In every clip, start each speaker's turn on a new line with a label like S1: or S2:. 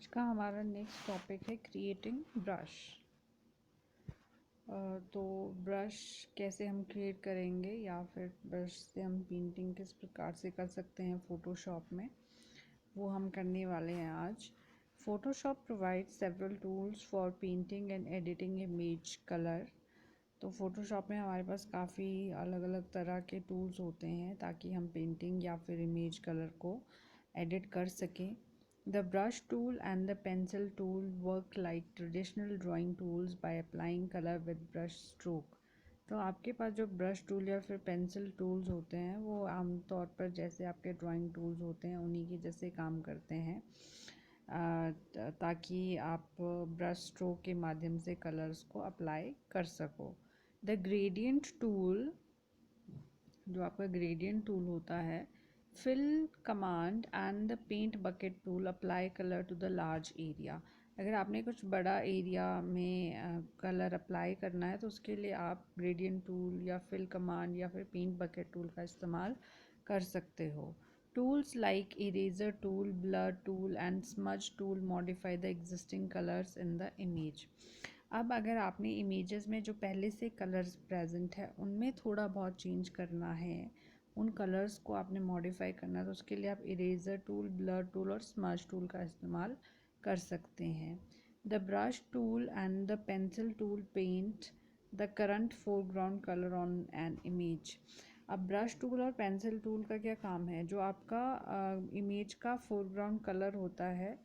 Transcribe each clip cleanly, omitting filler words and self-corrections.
S1: आज का हमारा नेक्स्ट टॉपिक है क्रिएटिंग ब्रश। तो ब्रश कैसे हम क्रिएट करेंगे या फिर ब्रश से हम पेंटिंग किस प्रकार से कर सकते हैं फ़ोटोशॉप में, वो हम करने वाले हैं आज। Photoshop provide several tools for painting and editing image colour. तो फ़ोटोशॉप में हमारे पास काफ़ी अलग अलग तरह के टूल्स होते हैं ताकि हम पेंटिंग या फिर इमेज कलर को एडिट कर सकें। The brush tool and the pencil tool work like traditional drawing tools by applying color with brush stroke। तो आपके पास जो ब्रश टूल या फिर पेंसिल टूल्स होते हैं वो आमतौर पर जैसे आपके ड्राइंग टूल्स होते हैं उन्हीं के जैसे काम करते हैं, ताकि आप ब्रश स्ट्रोक के माध्यम से कलर्स को अप्लाई कर सको। द ग्रेडियंट टूल, जो आपका ग्रेडियंट टूल होता है, fill command and the paint bucket tool apply colour to the large area. अगर आपने कुछ बड़ा एरिया में कलर अप्लाई करना है तो उसके लिए आप ग्रेडियंट टूल या फिल कमांड या फिर पेंट बकेट टूल का इस्तेमाल कर सकते हो। Tools like eraser tool, blur tool and smudge tool modify the existing colours in the image. अब अगर आपने इमेजेस में जो पहले से कलर्स प्रेजेंट है उनमें थोड़ा बहुत चेंज करना है, उन कलर्स को आपने मॉडिफाई करना है, तो उसके लिए आप इरेजर टूल, ब्लर टूल और स्मज टूल का इस्तेमाल कर सकते हैं। The brush tool and the pencil tool paint the current foreground colour on an image. अब ब्रश टूल और पेंसिल टूल का क्या काम है, जो आपका इमेज का फोरग्राउंड कलर होता है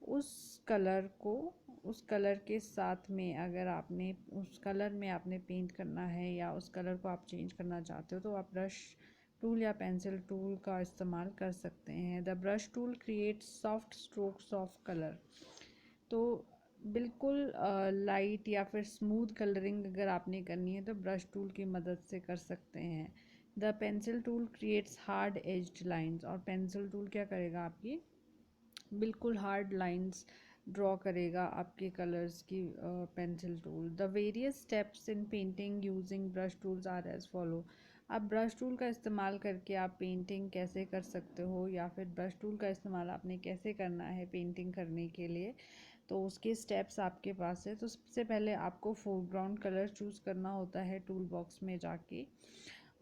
S1: उस कलर को, उस कलर के साथ में अगर आपने उस कलर में आपने पेंट करना है या उस कलर को आप चेंज करना चाहते हो तो आप ब्रश टूल या पेंसिल टूल का इस्तेमाल कर सकते हैं। The brush tool create soft strokes of colour. तो बिल्कुल लाइट या फिर स्मूथ कलरिंग अगर आपने करनी है तो ब्रश टूल की मदद से कर सकते हैं। The pencil tool creates hard aged lines. और पेंसिल टूल क्या करेगा, आपकी बिल्कुल हार्ड लाइंस ड्रॉ करेगा आपके कलर्स की। Pencil tool, the various steps in painting using brush tools are as follow. अब ब्रश टूल का इस्तेमाल करके आप पेंटिंग कैसे कर सकते हो या फिर ब्रश टूल का इस्तेमाल आपने कैसे करना है पेंटिंग करने के लिए, तो उसके स्टेप्स आपके पास है। तो सबसे पहले आपको फोरग्राउंड कलर चूज़ करना होता है टूल बॉक्स में जाके।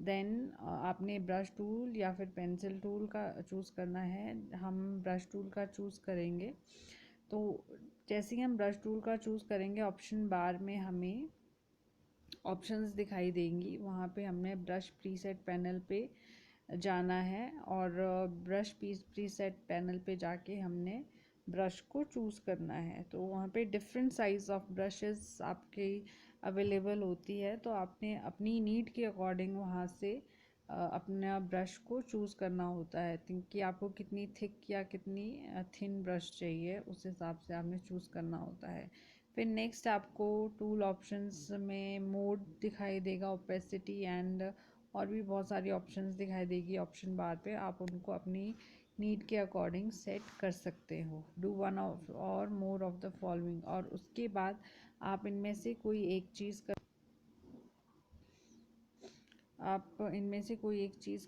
S1: देन आपने ब्रश टूल या फिर पेंसिल टूल का चूज़ करना है। हम ब्रश टूल का चूज़ करेंगे, तो जैसे ही हम ब्रश टूल का चूज़ करेंगे ऑप्शन बार में हमें ऑप्शंस दिखाई देंगी, वहाँ पे हमने ब्रश प्रीसेट पैनल पे जाना है और ब्रश प्रीसेट पैनल पे जाके हमने ब्रश को चूज़ करना है। तो वहाँ पे डिफरेंट साइज़ ऑफ ब्रशेस आपके अवेलेबल होती है, तो आपने अपनी नीड के अकॉर्डिंग वहाँ से अपना ब्रश को चूज़ करना होता है कि आपको कितनी थिक या कितनी थिन ब्रश चाहिए, उस हिसाब से आपने चूज़ करना होता है। फिर नेक्स्ट आपको टूल ऑप्शंस में मोड दिखाई देगा, ओपेसिटी एंड और भी बहुत सारी ऑप्शंस दिखाई देगी ऑप्शन बार पे। आप उनको अपनी नीड के अकॉर्डिंग सेट कर सकते हो। डू वन ऑफ और मोर ऑफ द फॉलोइंग, और उसके बाद आप इनमें से कोई एक चीज़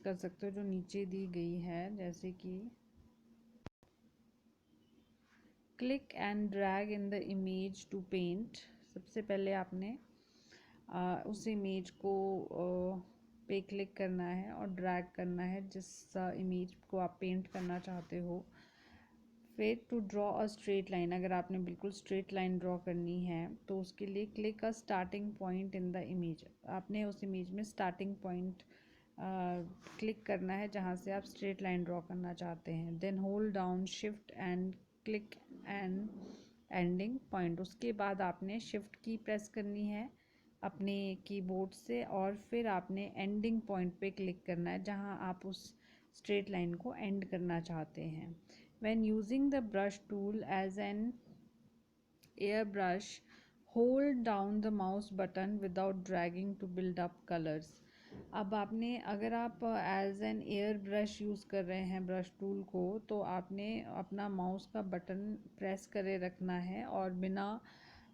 S1: कर सकते हो जो नीचे दी गई है, जैसे कि click and drag in the image to paint. सबसे पहले आपने उस इमेज को पे क्लिक करना है और ड्रैग करना है जिस इमेज को आप पेंट करना चाहते हो। फिर to draw a straight line, अगर आपने बिल्कुल स्ट्रेट लाइन ड्रॉ करनी है तो उसके लिए click a starting point in the image. आपने उस इमेज में स्टार्टिंग पॉइंट क्लिक करना है जहाँ से आप स्ट्रेट लाइन ड्रॉ करना चाहते हैं। Then hold down shift and click and ending point. उसके बाद आपने शिफ्ट की प्रेस करनी है अपने कीबोर्ड से और फिर आपने एंडिंग पॉइंट पे क्लिक करना है जहाँ आप उस स्ट्रेट लाइन को एंड करना चाहते हैं। When using the brush tool as an airbrush, hold down the mouse button without dragging to build up colors। अब आपने, अगर आप as an airbrush use कर रहे हैं ब्रश टूल को, तो आपने अपना माउस का बटन प्रेस करे रखना है और बिना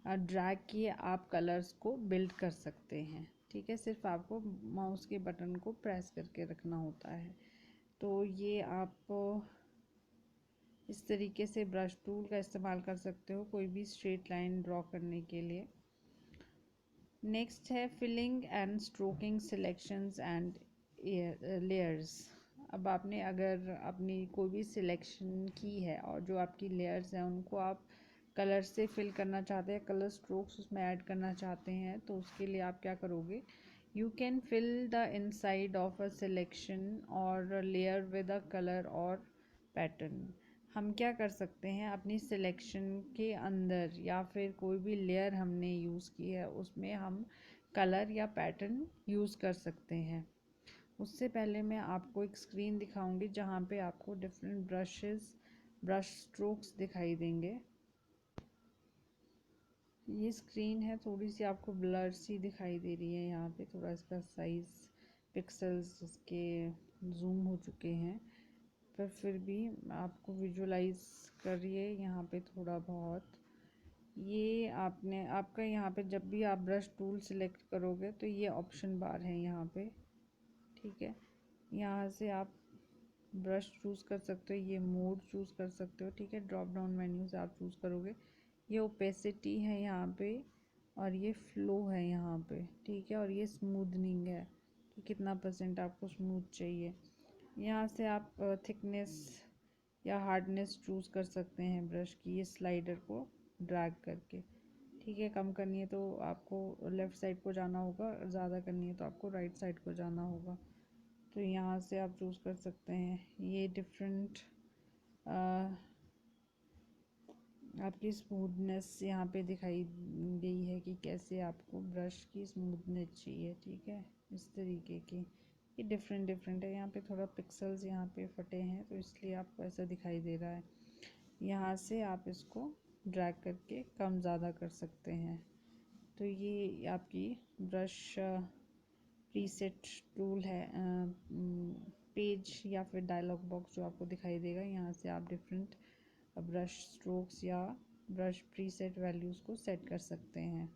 S1: ड्रैग किए आप कलर्स को बिल्ड कर सकते हैं। ठीक है, सिर्फ आपको माउस के बटन को प्रेस करके रखना होता है। तो ये आप इस तरीके से ब्रश टूल का इस्तेमाल कर सकते हो कोई भी स्ट्रेट लाइन ड्रॉ करने के लिए। नेक्स्ट है filling and stroking selections and layers. अब आपने अगर अपनी कोई भी सिलेक्शन की है और जो आपकी लेयर्स हैं उनको आप कलर से फिल करना चाहते हैं, कलर स्ट्रोक्स उसमें ऐड करना चाहते हैं, तो उसके लिए आप क्या करोगे, you can fill the inside of a selection और लेयर विद अ कलर और पैटर्न। हम क्या कर सकते हैं, अपनी सिलेक्शन के अंदर या फिर कोई भी लेयर हमने यूज़ की है उसमें हम कलर या पैटर्न यूज़ कर सकते हैं। उससे पहले मैं आपको एक स्क्रीन दिखाऊंगी जहाँ पे आपको डिफरेंट ब्रश स्ट्रोक्स दिखाई देंगे। ये स्क्रीन है, थोड़ी सी आपको ब्लर सी दिखाई दे रही है, यहाँ पे थोड़ा इसका साइज़ पिक्सल्स इसके जूम हो चुके हैं, पर फिर भी आपको विजुलाइज करिए यहाँ पे थोड़ा बहुत। ये आपका यहाँ पे जब भी आप ब्रश टूल सिलेक्ट करोगे तो ये ऑप्शन बार है यहाँ पे, ठीक है। यहाँ से आप ब्रश चूज़ कर सकते हो, ये मोड चूज़ कर सकते हो, ठीक है। ड्रॉप डाउन मेन्यू से आप चूज़ करोगे। ये ओपेसिटी है यहाँ पे और ये फ्लो है यहाँ पे, ठीक है। और ये स्मूदनिंग है कि कितना परसेंट आपको स्मूथ चाहिए। यहाँ से आप थिकनेस या हार्डनेस चूज़ कर सकते हैं ब्रश की, ये स्लाइडर को ड्रैग करके, ठीक है। कम करनी है तो आपको लेफ़्ट साइड को जाना होगा, ज़्यादा करनी है तो आपको राइट साइड को जाना होगा। तो यहाँ से आप चूज़ कर सकते हैं। ये डिफरेंट आपकी स्मूथनेस यहाँ पे दिखाई गई है कि कैसे आपको ब्रश की स्मूथनेस चाहिए, ठीक है। इस तरीके की ये डिफरेंट है। यहाँ पे थोड़ा पिक्सल्स यहाँ पे फटे हैं तो इसलिए आपको ऐसा दिखाई दे रहा है। यहाँ से आप इसको ड्रैग करके कम ज़्यादा कर सकते हैं। तो ये आपकी ब्रश प्रीसेट टूल है। पेज या फिर डायलॉग बॉक्स जो आपको दिखाई देगा, यहाँ से आप डिफरेंट ब्रश स्ट्रोक्स या ब्रश प्रीसेट वैल्यूज़ को सेट कर सकते हैं।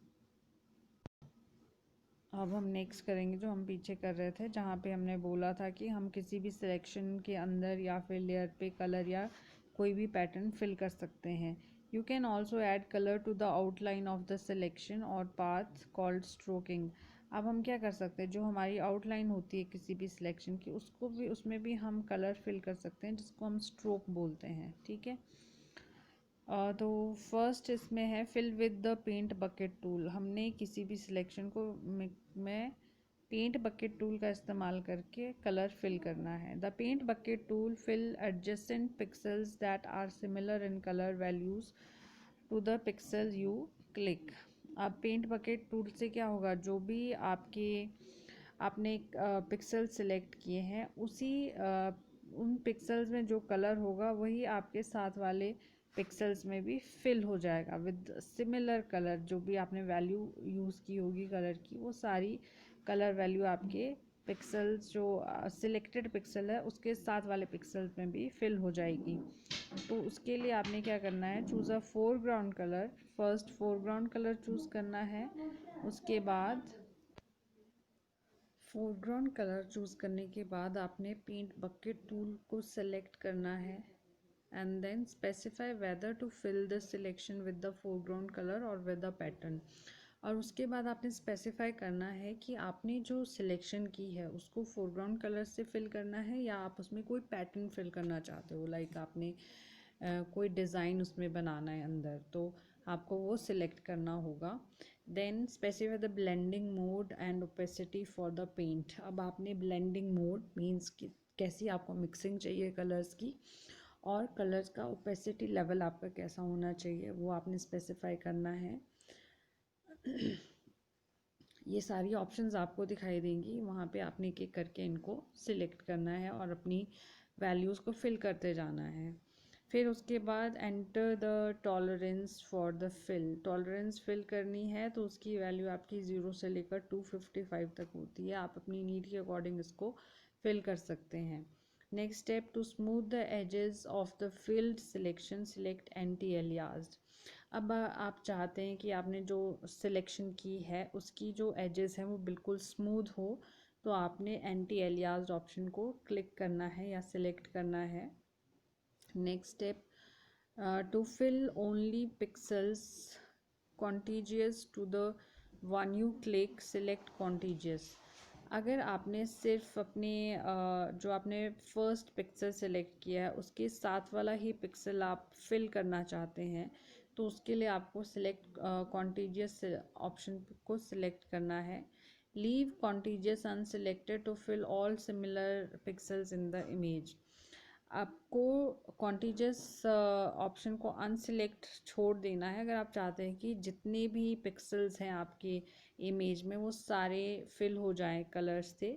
S1: अब हम नेक्स्ट करेंगे जो हम पीछे कर रहे थे, जहाँ पे हमने बोला था कि हम किसी भी सिलेक्शन के अंदर या फिर लेयर पे कलर या कोई भी पैटर्न फिल कर सकते हैं। You can also add colour to the outline of the selection और पाथ कॉल्ड स्ट्रोकिंग। अब हम क्या कर सकते हैं, जो हमारी आउटलाइन होती है किसी भी सिलेक्शन की, उसको भी उसमें भी हम कलर फिल कर सकते हैं, जिसको हम स्ट्रोक बोलते हैं, ठीक है। तो फर्स्ट इसमें है fill with the paint bucket tool. हमने किसी भी सिलेक्शन को में पेंट बकेट टूल का इस्तेमाल करके कलर फिल करना है। The paint bucket tool fill adjacent pixels that are similar in colour values to the pixel you click. अब पेंट बकेट टूल से क्या होगा, जो भी आपने पिक्सल सिलेक्ट किए हैं उन पिक्सल्स में जो कलर होगा वही आपके साथ वाले पिक्सल्स में भी फिल हो जाएगा विद सिमिलर कलर। जो भी आपने वैल्यू यूज़ की होगी कलर की, वो सारी कलर वैल्यू आपके पिक्सल्स जो सिलेक्टेड पिक्सल है उसके साथ वाले पिक्सल्स में भी फिल हो जाएगी। तो उसके लिए आपने क्या करना है, चूज़ अ foreground colour. First foreground colour choose करना है। उसके बाद फोरग्राउंड कलर चूज़ करने के बाद आपने पेंट बकेट टूल को सेलेक्ट करना है and then specify whether to fill the selection with the foreground color or with the pattern। और उसके बाद आपने स्पेसिफाई करना है कि आपने जो सिलेक्शन की है उसको फोरग्राउंड कलर से फिल करना है या आप उसमें कोई पैटर्न फिल करना चाहते हो, लाइक आपने कोई डिज़ाइन उसमें बनाना है अंदर, तो आपको वो सिलेक्ट करना होगा। Then specify the blending mode and opacity for the paint. अब आपने ब्लेंडिंग मोड मीन्स कि कैसी आपको मिक्सिंग चाहिए कलर्स की, और कलर्स का ओपेसिटी लेवल आपका कैसा होना चाहिए वो आपने स्पेसिफाई करना है। ये सारी ऑप्शंस आपको दिखाई देंगी, वहाँ पे आपने एक एक करके इनको सिलेक्ट करना है और अपनी वैल्यूज़ को फिल करते जाना है। फिर उसके बाद enter the tolerance for the fill. Tolerance fill करनी है तो उसकी वैल्यू आपकी 0 से लेकर 255 तक होती है। आप अपनी नीड के अकॉर्डिंग इसको फिल कर सकते हैं। Next step, to smooth the edges of the filled selection select anti aliased. अब आप चाहते हैं कि आपने जो सिलेक्शन की है उसकी जो एजेस हैं वो बिल्कुल स्मूथ हो, तो आपने एंटी एलियास्ड ऑप्शन को क्लिक करना है या सिलेक्ट करना है। Next step, To fill only pixels contiguous to the one you click, select contiguous. अगर आपने सिर्फ अपने जो आपने फर्स्ट पिक्सल सेलेक्ट किया है उसके साथ वाला ही पिक्सल आप फिल करना चाहते हैं, तो उसके लिए आपको सिलेक्ट कॉन्टीजियस ऑप्शन को सिलेक्ट करना है. Leave contiguous unselected to fill all similar pixels in the image. आपको कॉन्टीजियस ऑप्शन को अनसिलेक्ट छोड़ देना है अगर आप चाहते हैं कि जितने भी पिक्सल्स हैं आपके इमेज में वो सारे फिल हो जाएं कलर्स से,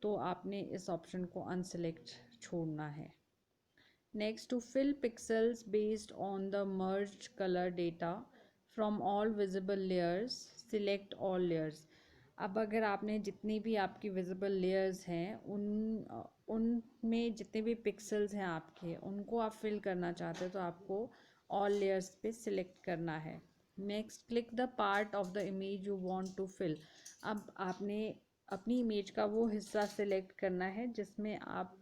S1: तो आपने इस ऑप्शन को अनसिलेक्ट छोड़ना है. Next, to fill pixels based on the merged colour data from all visible layers, select all layers. अब अगर आपने जितनी भी आपकी विजिबल लेयर्स हैं उनमें जितने भी पिक्सल्स हैं आपके, उनको आप फिल करना चाहते हैं तो आपको ऑल लेयर्स पे सिलेक्ट करना है. Next, click the part of the image you want to fill. अब आपने अपनी इमेज का वो हिस्सा सिलेक्ट करना है जिसमें आप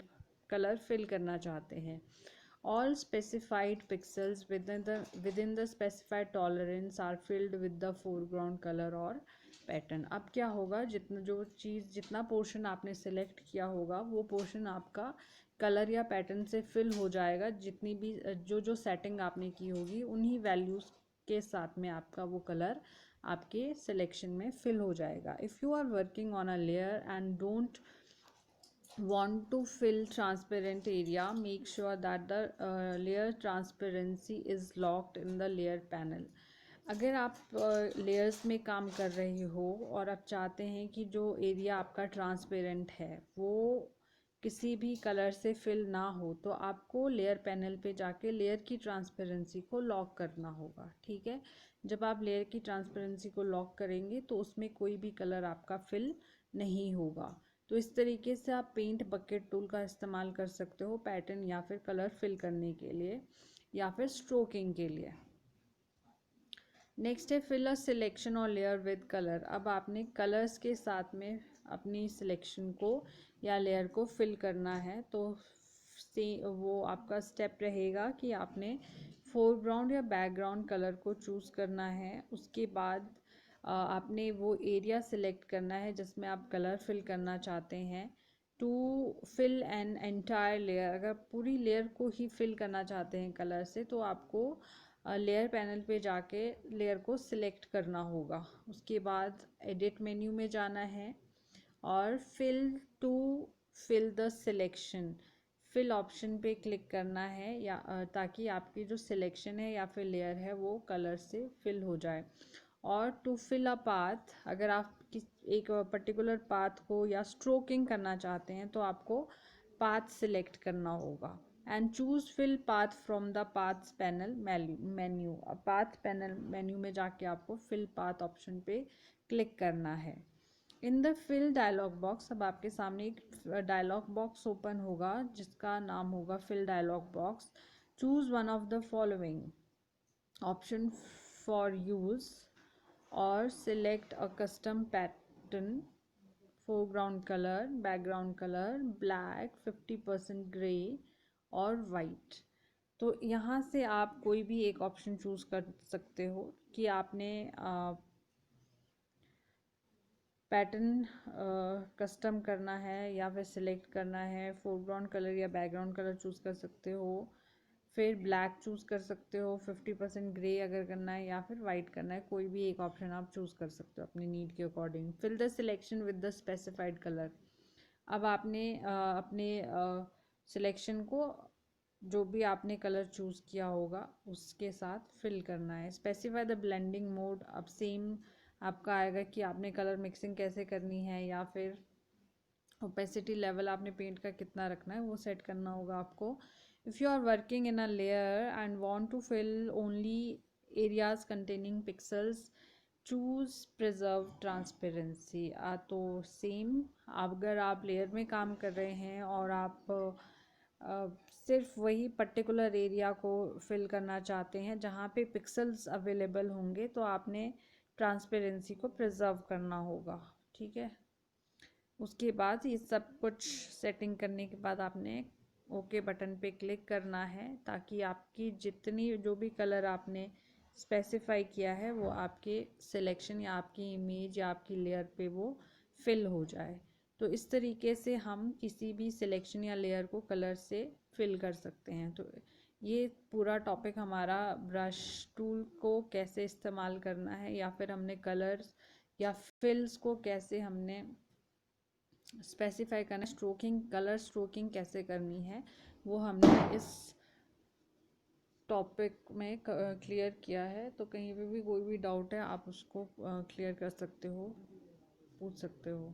S1: कलर फिल करना चाहते हैं. All specified pixels within the specified tolerance are filled with the foreground color or pattern. अब क्या होगा, जितना पोर्शन आपने सेलेक्ट किया होगा वो पोर्शन आपका कलर या पैटर्न से फिल हो जाएगा. जितनी भी जो सेटिंग आपने की होगी उन्हीं वैल्यूज़ के साथ में आपका वो कलर आपके सिलेक्शन में फिल हो जाएगा. If you are working on a layer and don't want to fill transparent area, make sure that the layer transparency is locked in the layer panel. अगर आप लेयर्स में काम कर रहे हो और आप चाहते हैं कि जो एरिया आपका ट्रांसपेरेंट है वो किसी भी कलर से फिल ना हो, तो आपको लेयर पैनल पे जाके लेयर की ट्रांसपेरेंसी को लॉक करना होगा. ठीक है, जब आप लेयर की ट्रांसपेरेंसी को लॉक करेंगे तो उसमें कोई भी कलर आपका फिल नहीं होगा. तो इस तरीके से आप पेंट बकेट टूल का इस्तेमाल कर सकते हो पैटर्न या फिर कलर फिल करने के लिए या फिर स्ट्रोकिंग के लिए. नेक्स्ट है फिल अ सिलेक्शन और लेयर विद कलर. अब आपने कलर्स के साथ में अपनी सिलेक्शन को या लेयर को फिल करना है, तो वो आपका स्टेप रहेगा कि आपने फोरग्राउंड या बैकग्राउंड कलर को चूज़ करना है. उसके बाद आपने वो एरिया सिलेक्ट करना है जिसमें आप कलर फिल करना चाहते हैं. To fill an entire layer, अगर पूरी लेयर को ही फिल करना चाहते हैं कलर से, तो आपको लेयर पैनल पे जाके लेयर को सिलेक्ट करना होगा. उसके बाद एडिट मेन्यू में जाना है और fill the selection, fill option पे क्लिक करना है या ताकि आपकी जो सिलेक्शन है या फिर लेयर है वो कलर से फिल हो जाए. और टू फिल अ पाथ, अगर आप एक पर्टिकुलर पाथ को या स्ट्रोकिंग करना चाहते हैं तो आपको पाथ सिलेक्ट करना होगा. And choose fill path from the paths panel menu. Path panel menu में जाके आपको फिल पाथ ऑप्शन पे क्लिक करना है. In the fill dialog box, अब आपके सामने एक डायलॉग बॉक्स ओपन होगा जिसका नाम होगा fill dialog box. Choose one of the following option for use और select a custom pattern, foreground colour, background colour, black, 50% grey और वाइट. तो यहाँ से आप कोई भी एक ऑप्शन चूज़ कर सकते हो कि आपने पैटर्न कस्टम करना है या फिर सिलेक्ट करना है. फोरग्राउंड कलर या बैकग्राउंड कलर चूज़ कर सकते हो, फिर ब्लैक चूज़ कर सकते हो, 50% ग्रे अगर करना है, या फिर वाइट करना है. कोई भी एक ऑप्शन आप चूज़ कर सकते हो अपनी नीड के according. Fill the selection with the specified colour. अब आपने अपने सिलेक्शन को जो भी आपने कलर चूज़ किया होगा उसके साथ फिल करना है. स्पेसिफाई द ब्लेंडिंग मोड, अब सेम आपका आएगा कि आपने कलर मिक्सिंग कैसे करनी है या फिर ओपेसिटी लेवल आपने पेंट का कितना रखना है वो सेट करना होगा आपको. If you are working in a layer and want to fill only areas containing pixels, choose preserve transparency. तो सेम, अगर आप लेयर में काम कर रहे हैं और आप सिर्फ वही पर्टिकुलर एरिया को फिल करना चाहते हैं जहाँ पे पिक्सल्स अवेलेबल होंगे, तो आपने ट्रांसपेरेंसी को प्रिजर्व करना होगा. ठीक है, उसके बाद ये सब कुछ सेटिंग करने के बाद आपने ओके बटन पे क्लिक करना है ताकि आपकी जितनी जो भी कलर आपने स्पेसिफाई किया है वो आपके सिलेक्शन या आपकी इमेज या आपकी लेयर पे वो फिल हो जाए। तो इस तरीके से हम किसी भी सिलेक्शन या लेयर को कलर से फिल कर सकते हैं। तो ये पूरा टॉपिक हमारा ब्रश टूल को कैसे इस्तेमाल करना है या फिर हमने कलर्स या फिल्स को कैसे हमने स्पेसिफाई करना है, स्ट्रोकिंग कलर स्ट्रोकिंग कैसे करनी है, वो हमने इस टॉपिक में क्लियर किया है। तो कहीं पे भी कोई भी डाउट है आप उसको क्लियर कर सकते हो, पूछ सकते हो।